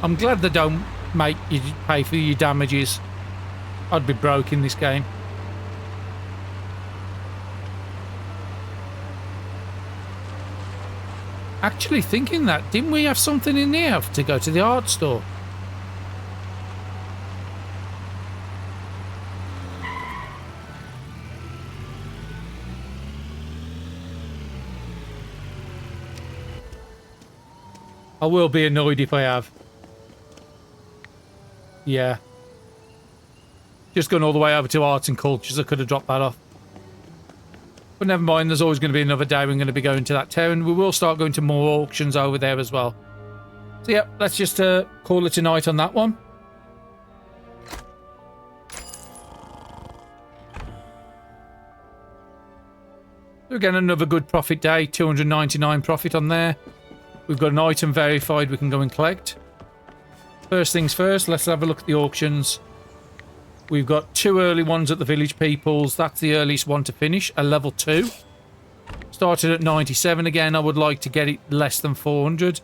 I'm glad they don't make you pay for your damages. I'd be broke in this game. Actually thinking that, didn't we have something in there to go to the art store? I will be annoyed if I have. Yeah. Just gone all the way over to arts and cultures. I could have dropped that off. But never mind, there's always going to be another day we're going to be going to that town. We will start going to more auctions over there as well. So yeah, let's just call it a night on that one. So again, another good profit day. 299 profit on there. We've got an item verified we can go and collect. First things first, let's have a look at the auctions. We've got 2 early ones at the Village People's. That's the earliest one to finish, a level 2. Started at 97 again. I would like to get it less than 400.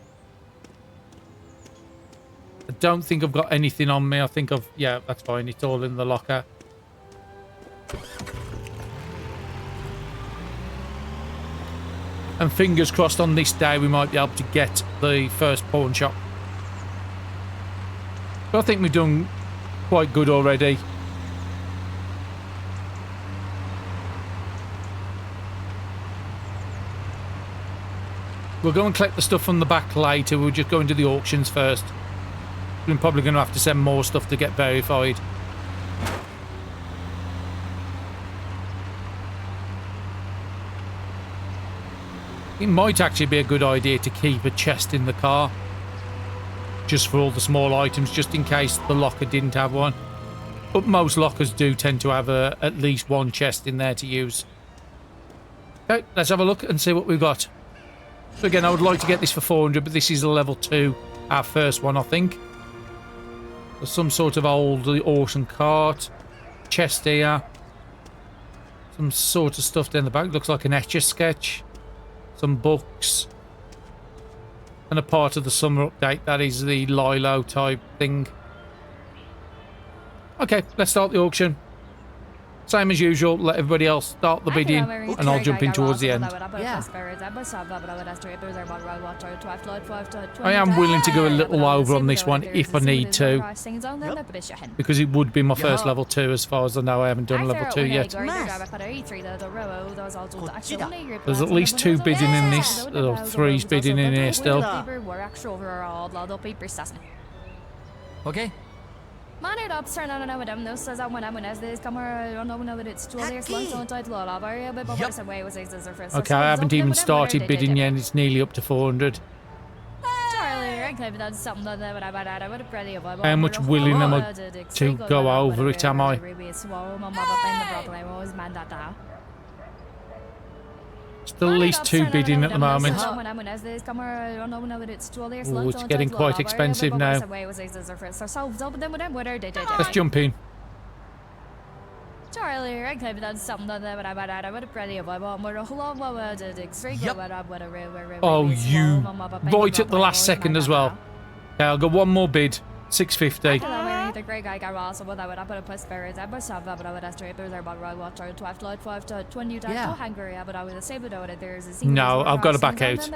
I don't think I've got anything on me. I think I've... Yeah, that's fine. It's all in the locker. And fingers crossed on this day we might be able to get the first pawn shop. But I think we've done quite good already. We'll go and collect the stuff from the back later. We'll just go into the auctions first. We're probably going to have to send more stuff to get verified. It might actually be a good idea to keep a chest in the car. Just for all the small items, just in case the locker didn't have one. But most lockers do tend to have at least one chest in there to use. Okay, let's have a look and see what we've got. So again, I would like to get this for 400, but this is a level 2. Our first one, I think. There's some sort of old awesome cart. Chest here. Some sort of stuff down the back. Looks like an Etcher sketch. Some books. And a part of the summer update. That is the Lilo type thing. Okay, let's start the auction. Same as usual, let everybody else start the bidding, and I'll jump in towards the end. Yeah. I am willing to go a little over on this one if I need to, because it would be my first level 2 as far as I know. I haven't done level 2 yet. There's at least 2 bidding in this, or 3's bidding in here still. Okay. Okay, I haven't even started bidding yet, it's nearly up to 400. How much willing am I to go over it, am I? Still at least 2 bidding at the moment. Oh, it's getting quite expensive now. Let's jump in. Charlie, I could have done something that I would have pretty about one more whole lot more the extreme Yep. what a Oh, you right at the last second as well. Okay, I'll go one more bid. 650. The great guy got Ross, what I would have put a post spirit. I must have, but I would have to there about Royal Watcher 12 Lloyd 5 to 20 you Yeah. hungry, but I would say but there's a No, I've got to back out.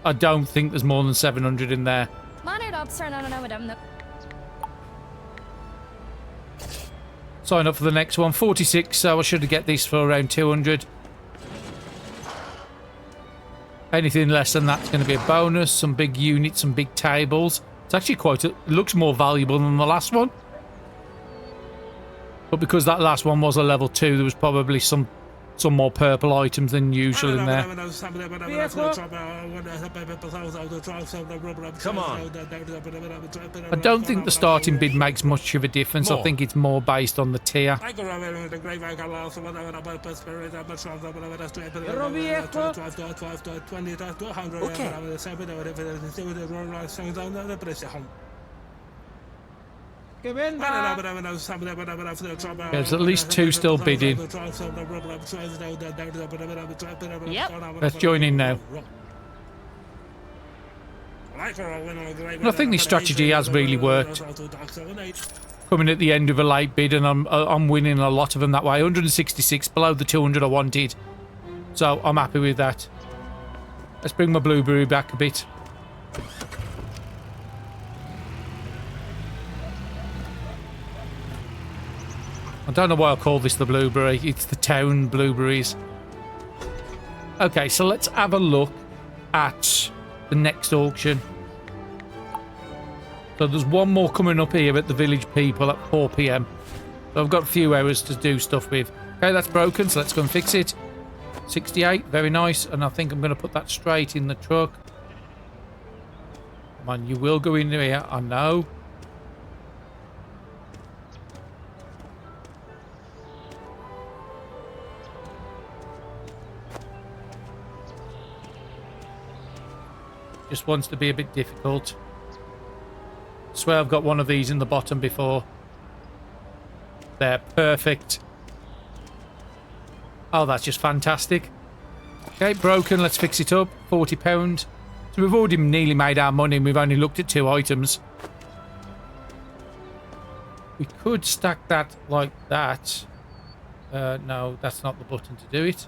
I don't think there's more than 700 in there. Man it up, sir, no, with them. Sign up for the next one. 46, so I should get this for around 200. Anything less than that's going to be a bonus. Some big units, some big tables. It's actually it looks more valuable than the last one. But because that last one was a level 2, there was probably some more purple items than usual in there. Come on. I don't think the starting bid makes much of a difference. I think it's more based on the tier. Que venda. There's at least 2 still bidding. Yep. Let's join in now. And I think this strategy has really worked. Coming at the end of a late bid, and I'm winning a lot of them that way. 166 below the 200 I wanted, so I'm happy with that. Let's bring my blueberry back a bit. I don't know why I call this the blueberry. It's the town blueberries. Okay, so let's have a look at the next auction. So there's one more coming up here at the Village People at 4 PM. So I've got a few hours to do stuff with. Okay, that's broken, so let's go and fix it. 68, very nice. And I think I'm going to put that straight in the truck. Come on, you will go in here, I know. Just wants to be a bit difficult. I swear I've got one of these in the bottom before. There, perfect. Oh, that's just fantastic. Okay, broken, let's fix it up. £40. So we've already nearly made our money and we've only looked at 2 items. We could stack that like that. No, that's not the button to do it.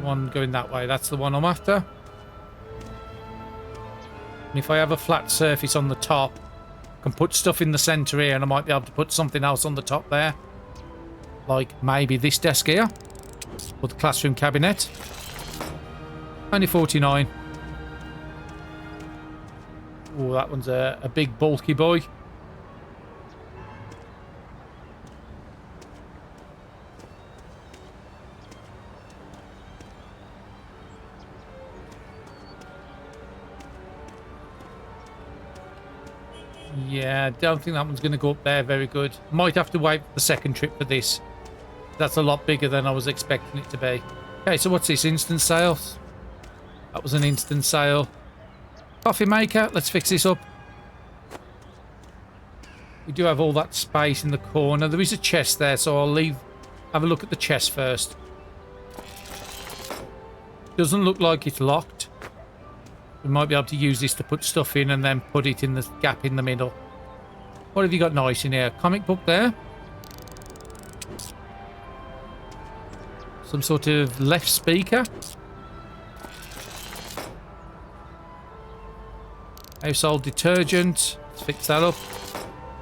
One going that way, that's the one I'm after. And if I have a flat surface on the top, I can put stuff in the center here, and I might be able to put something else on the top there, like maybe this desk here, or the classroom cabinet. Only 49. Oh, that one's a big bulky boy. Yeah, I don't think that one's going to go up there very good. Might have to wait the second trip for this. That's a lot bigger than I was expecting it to be. Okay, so what's this? Instant sales? That was an instant sale. Coffee maker. Let's fix this up. We do have all that space in the corner. There is a chest there, so I'll have a look at the chest first. Doesn't look like it's locked. We might be able to use this to put stuff in and then put it in the gap in the middle. What have you got nice in here? Comic book there. Some sort of left speaker. Household detergent. Let's fix that up.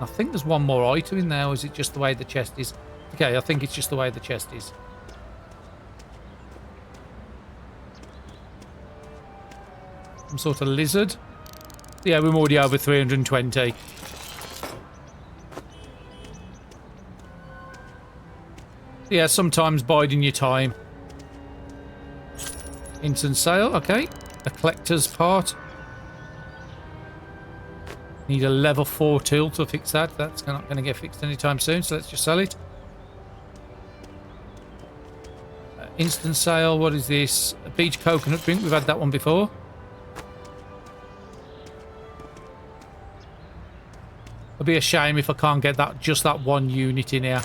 I think there's one more item in there, or is it just the way the chest is? Okay, I think it's just the way the chest is. Some sort of lizard. Yeah, we're already over 320. Yeah, sometimes biding your time. Instant sale, okay. A collector's part. Need a level 4 tool to fix that. That's not going to get fixed anytime soon, so let's just sell it. Instant sale, what is this? A beach coconut drink, we've had that one before. It'll be a shame if I can't get that just that one unit in here.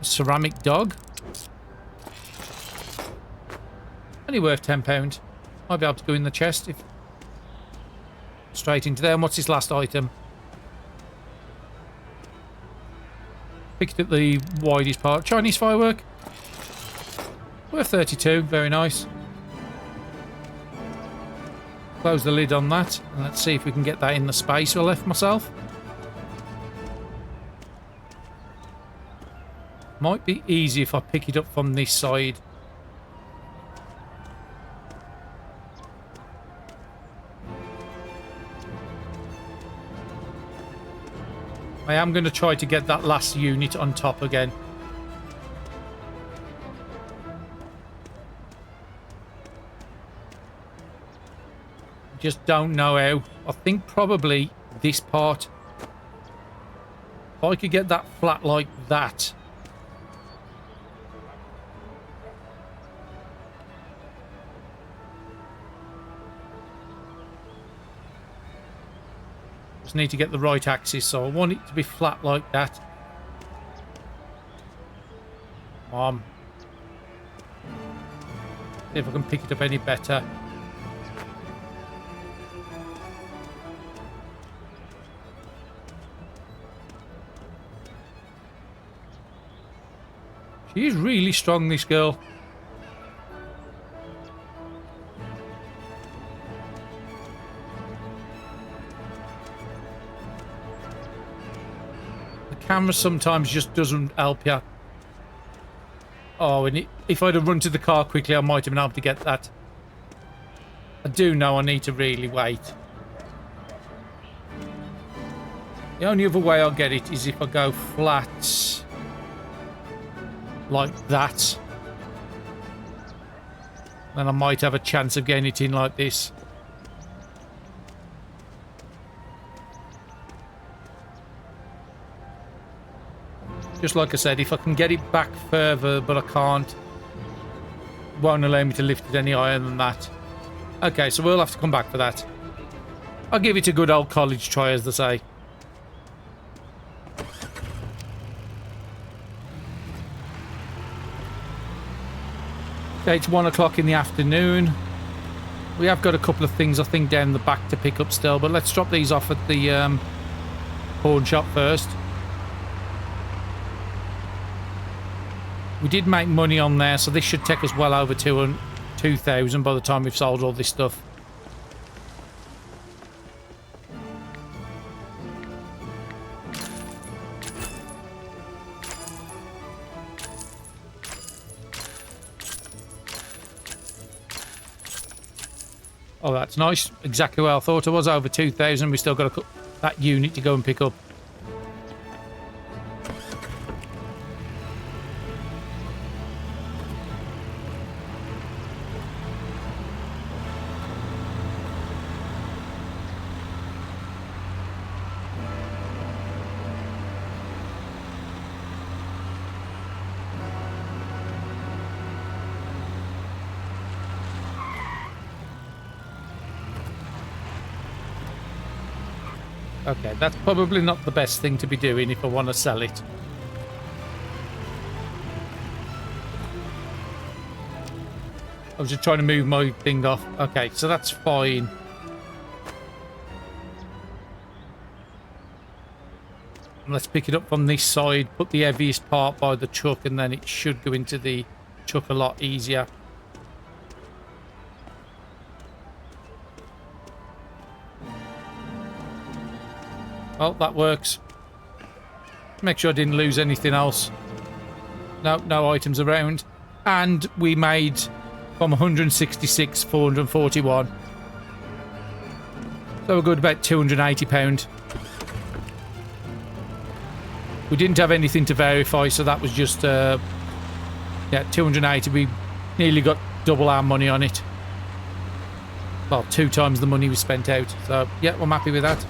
A ceramic dog. Only worth £10. Might be able to go in the chest if straight into there. And what's his last item? Picked at the widest part. Chinese firework. Worth 32. Very nice. Close the lid on that. And let's see if we can get that in the space I left myself. Might be easy if I pick it up from this side. I am going to try to get that last unit on top again. Just don't know how. I think probably this part. If I could get that flat like that. Just need to get the right axis, so I want it to be flat like that. Come on. See if I can pick it up any better. She is really strong, this girl. The camera sometimes just doesn't help you. Oh, and if I'd have run to the car quickly, I might have been able to get that. I do know I need to really wait. The only other way I'll get it is if I go flat like that. Then I might have a chance of getting it in like this. Just like I said, if I can get it back further, but I can't, it won't allow me to lift it any higher than that. Okay, so we'll have to come back for that. I'll give it a good old college try, as they say. Okay, it's 1 o'clock in the afternoon. We have got a couple of things, I think, down the back to pick up still, but let's drop these off at the pawn shop first. We did make money on there, so this should take us well over 2,000 by the time we've sold all this stuff. Oh, that's nice. Exactly where I thought it was. Over 2,000. We still got that unit to go and pick up. Okay, that's probably not the best thing to be doing if I want to sell it. I was just trying to move my thing off. Okay, so that's fine. And let's pick it up from this side, put the heaviest part by the truck, and then it should go into the truck a lot easier. Oh, that works. Make sure I didn't lose anything else. No items around. And we made from 166, 441. So we're good, about £280. We didn't have anything to verify, so that was just, yeah, 280. We nearly got double our money on it. Well, 2 times the money we spent out. So, yeah, I'm happy with that.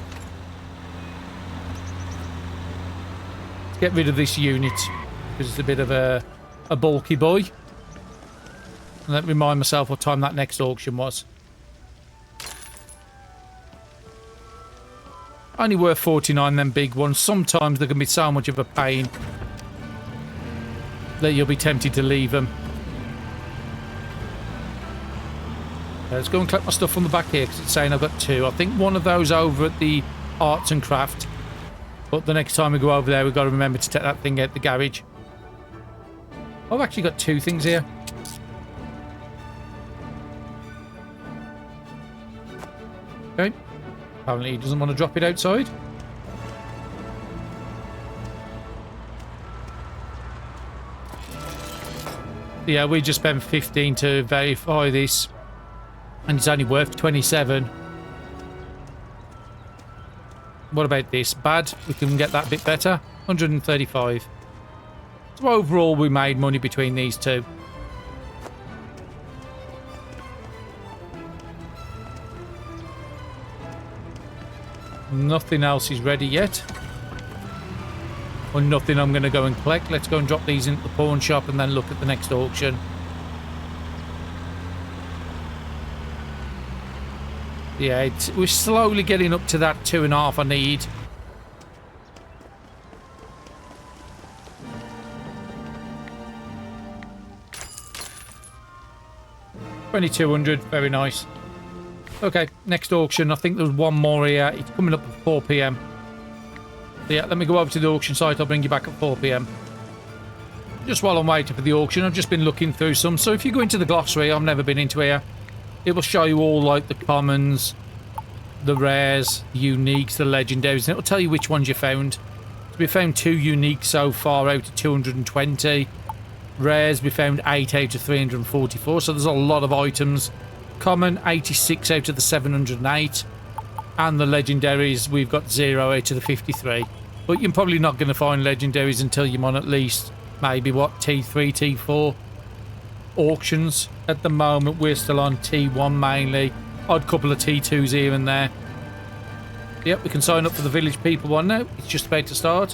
Get rid of this unit because it's a bit of a bulky boy. And let me remind myself what time that next auction was. Only worth 49, them big ones. Sometimes they can be so much of a pain that you'll be tempted to leave them. Let's go and collect my stuff from the back here because it's saying I've got 2. I think one of those over at the Arts and Craft. But the next time we go over there, we've got to remember to take that thing out the garage. I've actually got 2 things here. Okay. Apparently he doesn't want to drop it outside. Yeah, we just spent 15 to verify this. And it's only worth 27. What about this? Bad. We can get that bit better. 135. So overall, we made money between these two. Nothing else is ready yet. Or nothing I'm going to go and collect. Let's go and drop these into the pawn shop and then look at the next auction. Yeah, we're slowly getting up to that 2.5 I need. $2,200, very nice. Okay, next auction. I think there's one more here. It's coming up at 4 PM. So yeah, let me go over to the auction site. I'll bring you back at 4 PM. Just while I'm waiting for the auction, I've just been looking through some. So if you go into the glossary, I've never been into here. It will show you all like the commons, the rares, the uniques, the legendaries, and it will tell you which ones you found. So we found 2 uniques so far out of 220. Rares, we found 8 out of 344, so there's a lot of items. Common, 86 out of the 708. And the legendaries, we've got 0 out of the 53. But you're probably not going to find legendaries until you're on at least, maybe, what, T3, T4 auctions. At the moment, we're still on T1 mainly. Odd couple of T2s here and there. Yep, we can sign up for the Village People one now. It's just about to start.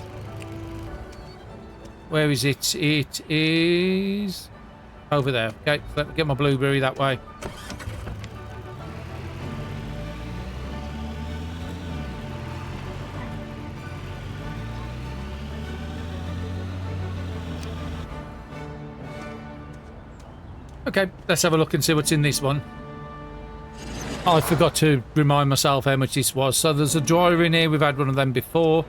Where is it? It is over there. Okay, let me get my blueberry that way. Okay, let's have a look and see what's in this one. I forgot to remind myself how much this was. So there's a dryer in here. We've had one of them before.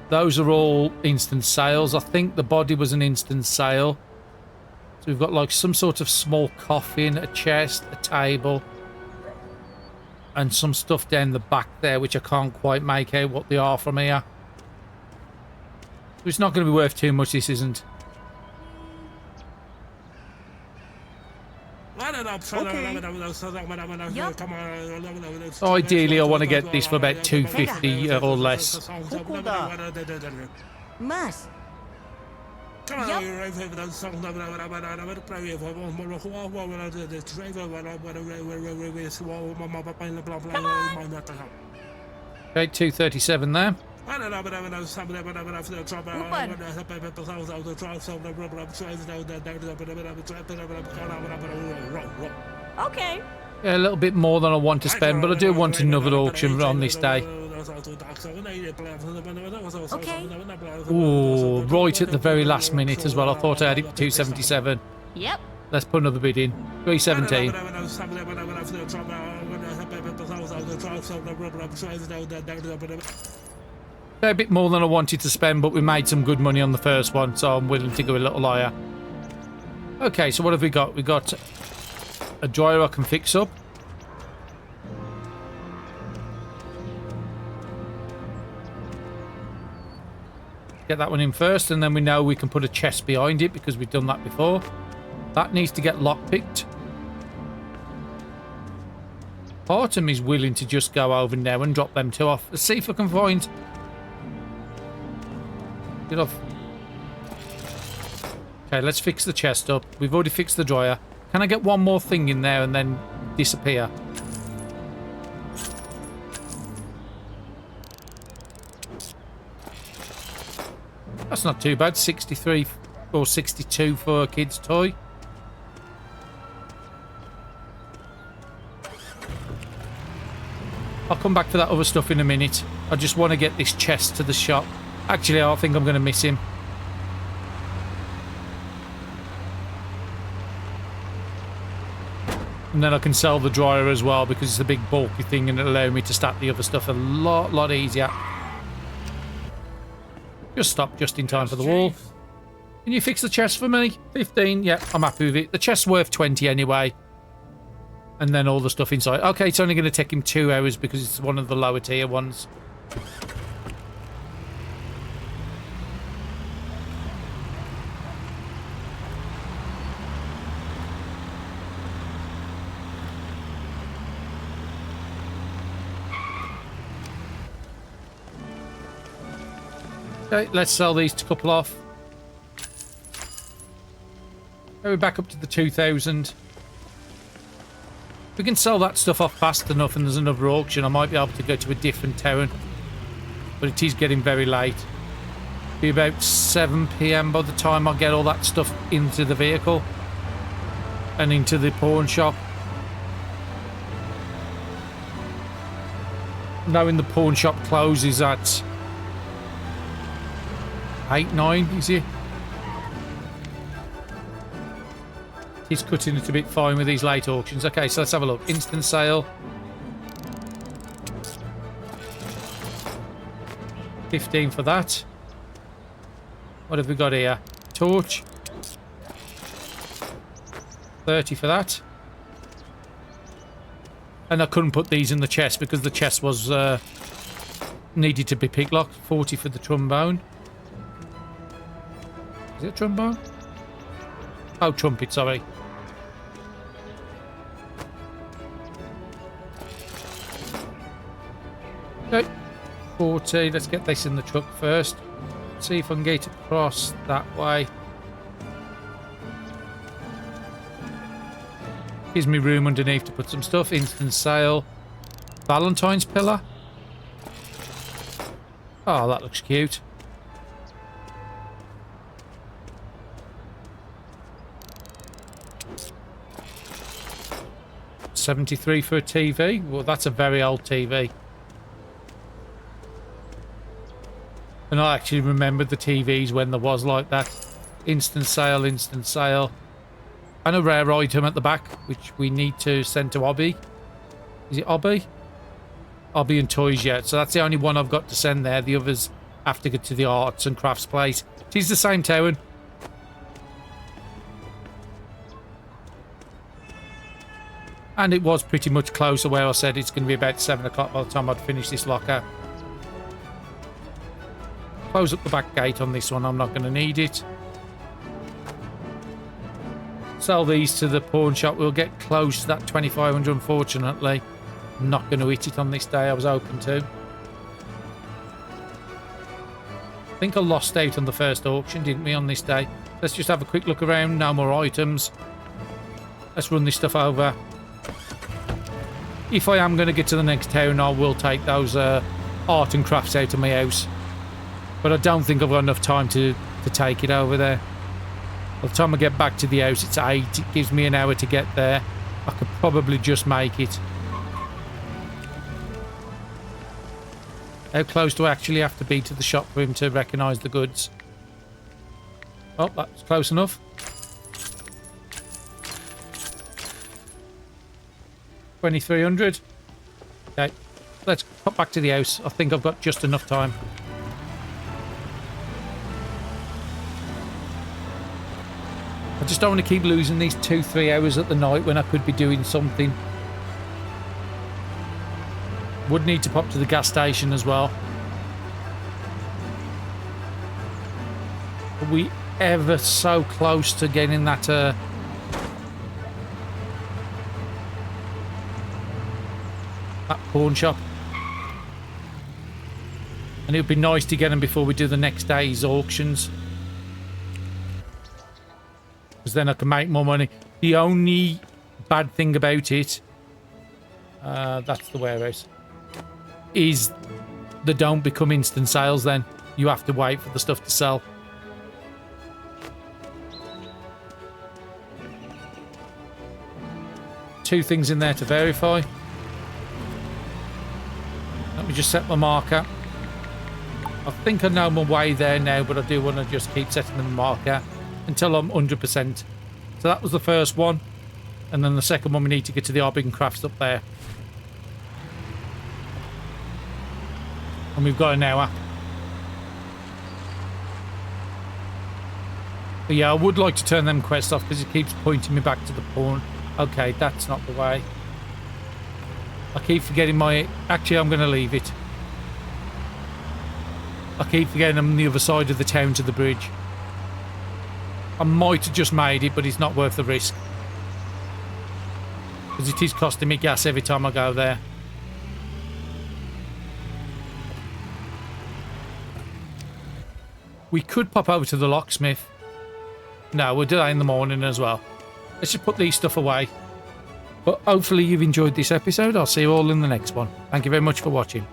Those are all instant sales. I think the body was an instant sale. So we've got like some sort of small coffin, a chest, a table, and some stuff down the back there, which I can't quite make out what they are from here. It's not going to be worth too much, this isn't. Ideally, I want to get this for about 250 or less. Más. Okay, 237 there. Okay. Yeah, a little bit more than I want to spend, but I do want another auction on this day. Okay. Ooh, right at the very last minute as well. I thought I had it for 277. Yep. Let's put another bid in. 317. A bit more than I wanted to spend, but we made some good money on the first one, so I'm willing to go a little higher. Okay, so what have we got? We got a dryer I can fix up. Get that one in first, and then we know we can put a chest behind it because we've done that before. That needs to get lockpicked. Part of me is willing to just go over now and drop them 2 off. Let's see if I can find... Get off. Okay, let's fix the chest up. We've already fixed the dryer. Can I get one more thing in there and then disappear? That's not too bad. 63 or 62 for a kid's toy. I come back for that other stuff in a minute. I just want to get this chest to the shop. Actually, I think I'm going to miss him. And then I can sell the dryer as well because it's a big bulky thing and it'll allow me to stack the other stuff a lot easier. Just stop just in time for the wall. Can you fix the chest for me? 15, yeah, I'm happy with it. The chest's worth 20 anyway. And then all the stuff inside. Okay, it's only going to take him 2 hours because it's one of the lower tier ones. Okay, let's sell these to couple off. We're back up to the 2,000. If we can sell that stuff off fast enough and there's another auction, I might be able to go to a different town. But it is getting very late. Be about 7 PM by the time I get all that stuff into the vehicle and into the pawn shop. Knowing the pawn shop closes at 8, 9, is it? He's cutting it a bit fine with these late auctions. Okay, so let's have a look. Instant sale. 15 for that. What have we got here? Torch. 30 for that. And I couldn't put these in the chest because the chest was needed to be picklocked. 40 for the trombone. Is it trombone? Oh, trumpet, sorry. Okay, 40. Let's get this in the truck first. See if I can get across that way. Gives me room underneath to put some stuff. Instant sale. Valentine's pillar. Oh, that looks cute. $73 for a TV. Well, that's a very old TV. And I actually remembered the TVs when there was like that. Instant sale, instant sale. And a rare item at the back, which we need to send to Obby. Is it Obby? Obby and Toys yet. So that's the only one I've got to send there. The others have to get to the arts and crafts place. It is the same town. And it was pretty much closer where I said it's going to be about 7 o'clock by the time I'd finish this locker. Close up the back gate on this one. I'm not going to need it. Sell these to the pawn shop. We'll get close to that 2,500, unfortunately. I'm not going to hit it on this day. I was hoping to. I think I lost out on the first auction, didn't we, on this day? Let's just have a quick look around. No more items. Let's run this stuff over. If I am going to get to the next town, I will take those art and crafts out of my house. But I don't think I've got enough time to take it over there. By the time I get back to the house, it's 8. It gives me an hour to get there. I could probably just make it. How close do I actually have to be to the shop for him to recognise the goods? Oh, that's close enough. $2,300. Okay, let's pop back to the house. I think I've got just enough time. I just don't want to keep losing these 2-3 hours at the night when I could be doing something. Would need to pop to the gas station as well. Are we ever so close to getting that that pawn shop? And it would be nice to get them before we do the next day's auctions. Because then I can make more money. The only bad thing about it, that's the warehouse, is they don't become instant sales then. You have to wait for the stuff to sell. Two things in there to verify. me just set my marker. I think I know my way there now, but I do want to just keep setting the marker until I'm 100%. So that was the first one. And then the second one, we need to get to the Arbin Crafts up there. And we've got an hour. But yeah, I would like to turn them quests off because it keeps pointing me back to the pawn. Okay, that's not the way. I keep forgetting my... Actually, I'm going to leave it. I keep forgetting I'm on the other side of the town to the bridge. I might have just made it, but it's not worth the risk. Because it is costing me gas every time I go there. We could pop over to the locksmith. No, we'll do that in the morning as well. Let's just put these stuff away. But hopefully you've enjoyed this episode. I'll see you all in the next one. Thank you very much for watching.